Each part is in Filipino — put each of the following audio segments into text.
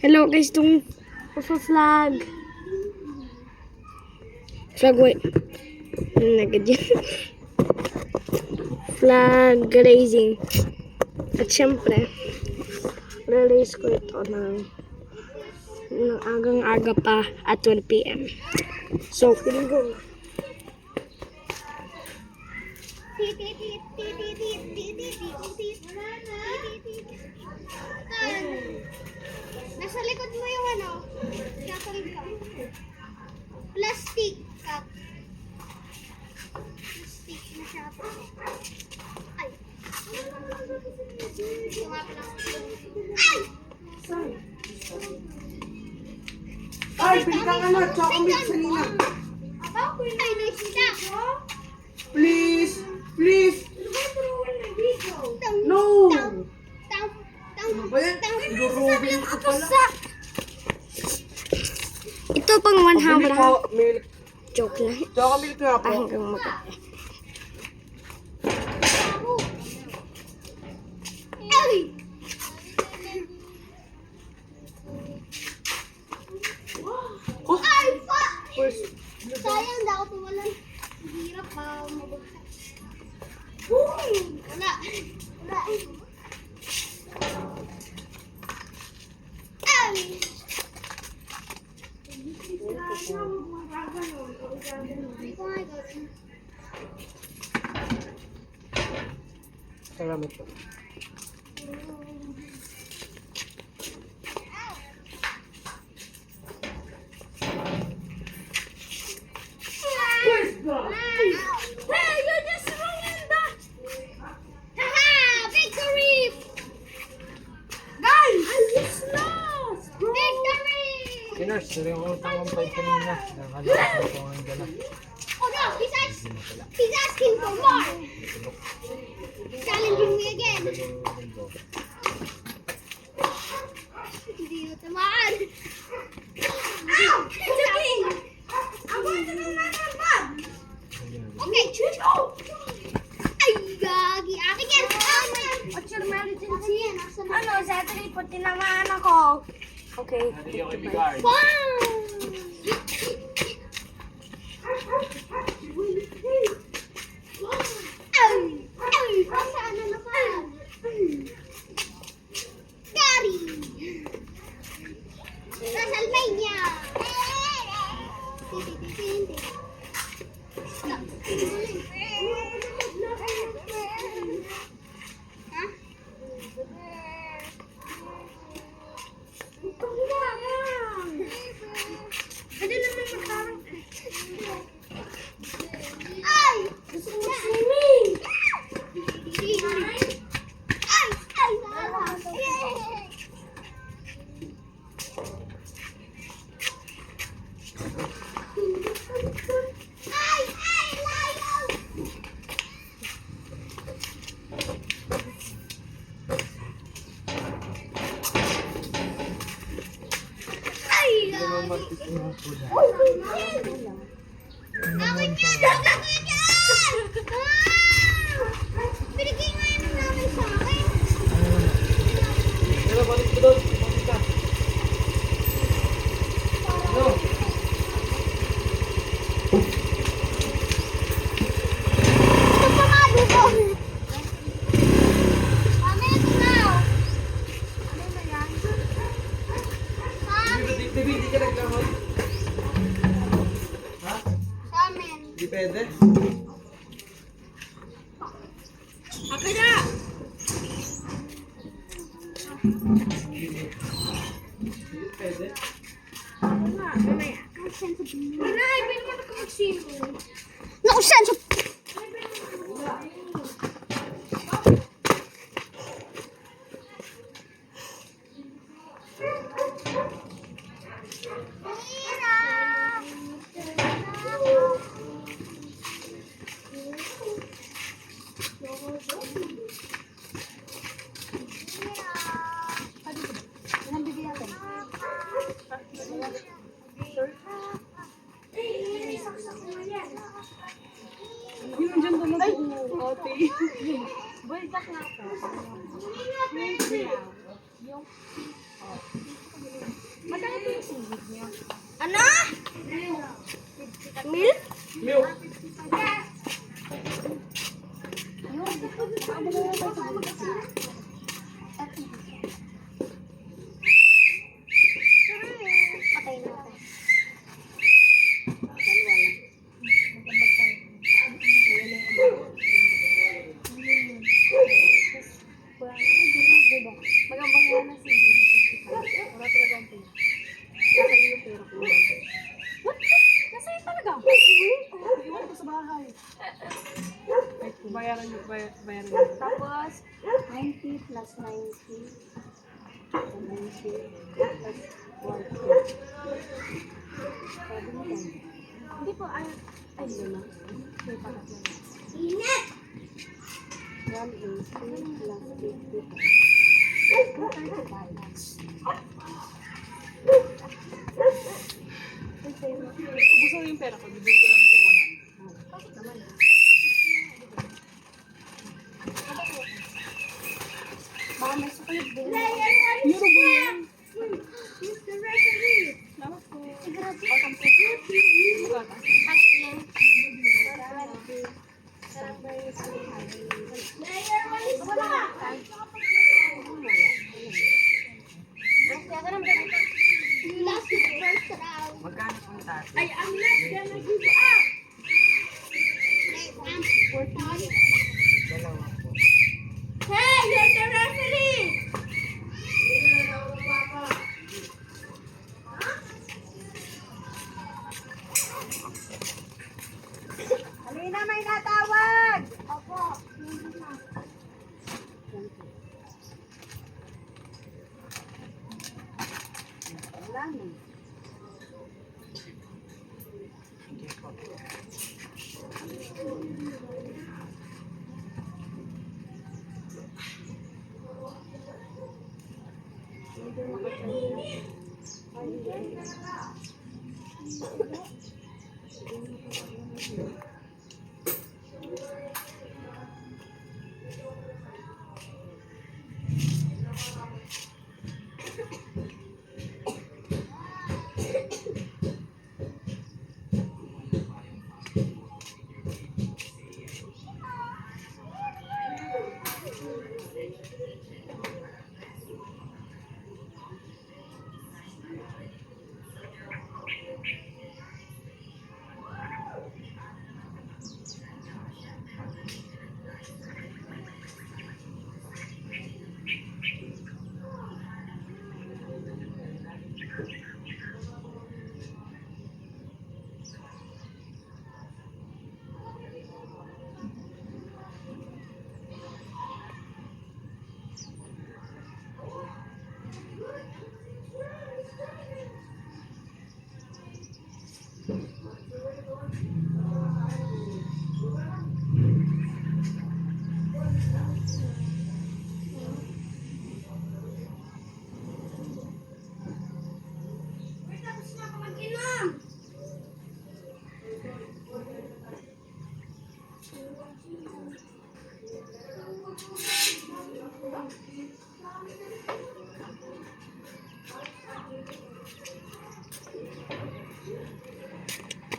Hello guys, itong flag. Flag, wait. Nagad yun. Flag raising. At syempre, release ko ito ng agang-aga pa at 12 PM. So, feeling ko. Nasa likod mo yung ano, shuttle ka. Plastic cup. Plastic na shuttle. Ay! Ito nga plastic. Ay! Ay, bigyan ka na. Chocolate sa nina. Ay, nagsita. Please. Please. No. Ano ba yan? Idurubin ko pala. Ito pang 100. Milk. Joke lang. Tsaka milk nga po. Hanggang mag- Ay! Oh, Ay, pa! first. Sayang, hindi ako tumalan. Hirap pa mabagsak. Wala. Wala. Ay! Hindi ko nga gawin. Salamat po. Hey, you just ruined that! Haha! Victory! Guys! I just lost! Victory! Kiners, sila yung utang ang pay kanina. Nakalimutan ko ang dala. Oh no! He's asking for more! Challenging me again! Hindi na tamaan! Ow! It's okay! I'm going to do another one! Okay, chucho! Ay, gagi! Akin yan! What's your emergency? Nasa Ano, Saturday po tinamaan ako. Okay. Ay! Ay! Saan na naman? Gary! Nasa Albania! Ha? Pwede naman magkarang. Ay! Gusto mo swimming? Ay! Ay! Ay! Ay! Layo! Ay! Layo! Akin yan! Akin yan! Binigay nga yan ng nanay sa akin. Pero balik ko doon. Balik ka. No. Ito pa nga dito. Mami, ito na. Ano na yan? Mami, Hindi ka nagkamot. Ha? sa amin. Hindi pwede. Akin na! Hindi pwede. Ako nga, mamaya. Nanay, pwede mo na mag-swimming. Nausan sa... Yung dyan ba mag-uote? Buldak nga po. Yung Bayaran na. Tapos, 90 plus 90. 90 plus 40. Pwede mo yan. Hindi po, ay, hindi na. Okay, pakat na. Init! 180 plus 50. 235. Ubus na yung pera ko. Bibili ko lang siya 100. Bakit naman? Baka may sukulit din. Euro ba yan? Mr. Referee! Salamat po. Sigurado. Welcome po. Bugata. Cash in. 70. Player, walis ka! Last to the first round. Magkano pong tato? I am not gonna give up! Dalawa po. Hey, you're the referee! Halina, may natawag! Opo. Wala na.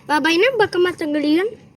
Babay na, baka matagal yan.